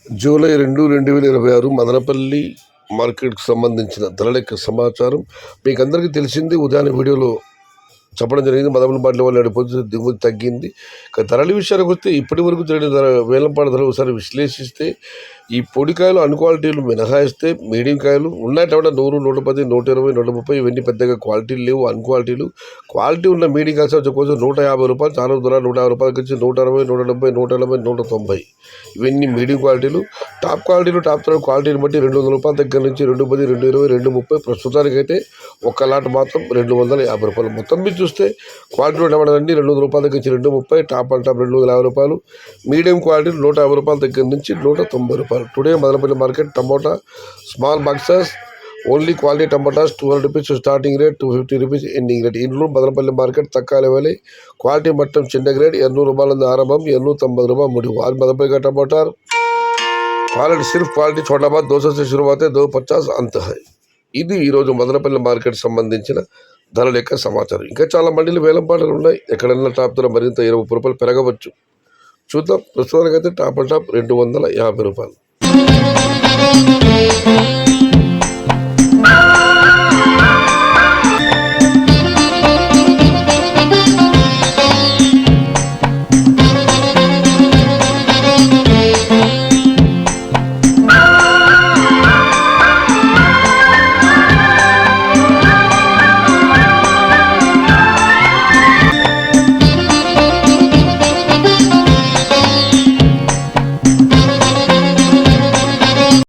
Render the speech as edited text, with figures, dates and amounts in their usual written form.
July 2, 2026 Madanapalle మార్కెట్కి సంబంధించిన ధరల యొక్క సమాచారం మీకు అందరికీ తెలిసింది. ఉదయాన్నే వీడియోలో చెప్పడం జరిగింది. మదనపల్లి మార్కెట్ వల్ల నడిపోతుంది, దిగుమతి తగ్గింది. ధరల విషయానికి వస్తే ఇప్పటి వరకు జరిగిన వేలంపాట ధరలు ఒకసారి విశ్లేషిస్తే ఈ పొడికాయలు అన్ని క్వాలిటీలు మినహాయిస్తే మీడియం కాయలు ఉన్నాయి. టమాటా 100, 110, 120, 130 ఇవన్నీ పెద్దగా క్వాలిటీలు లేవు. అన్ క్వాలిటీలు క్వాలిటీ ఉన్న మీడియం కాల్సి వచ్చి 150 రూపాయలు, చాలా ధర 150 రూపాయలకి వచ్చి 160, 170, 180, 190 ఇవన్నీ మీడియం క్వాలిటీలు. టాప్ క్వాలిటీలు టాప్ క్వాలిటీని బట్టి 200 రూపాయల దగ్గర నుంచి 210, 220, 230 ప్రస్తుతానికైతే ఒక లాట్ మాత్రం 250 రూపాయలు. మొత్తం మీద చూస్తే క్వాలిటీలో టమాటా అన్ని 200 రూపాయల దగ్గర నుంచి 230, టాప్ అండ్ టాప్ 250 రూపాయలు, మీడియం క్వాలిటీ 150 రూపాయల దగ్గర నుంచి 190 రూపాయలు. Today Madanapalle market tomato small boxes only quality tomatoes 200 rupees starting rate, 250 rupees ending rate. ఇంట్లో మదనపల్లి మార్కెట్ తక్కువ లెవెల్ క్వాలిటీ మట్టం చిన్న గ్రేడ్ 200 రూపాయల ఆరంభం, 290 రూపాయలు मुड़ी आज मदनपल्ली का टमाटर क्वालिटी सिर्फ क्वालिटी छोटा बात 200 से शुरू होते 250 अंत है. ఇది ఈరోజు మదనపల్లి మార్కెట్ సంబంధించిన ధరల యొక్క సమాచారం. ఇంకా చాలా మండీలు వేలంపాటలు ఉన్నాయి. ఎక్కడన్నా టాప్ ధర మరింత 20 రూపాయలు పెరగవచ్చు. చూద్దాం. ప్రస్తుతానికైతే టాప్ అండ్ టాప్ 250 రూపాయలు.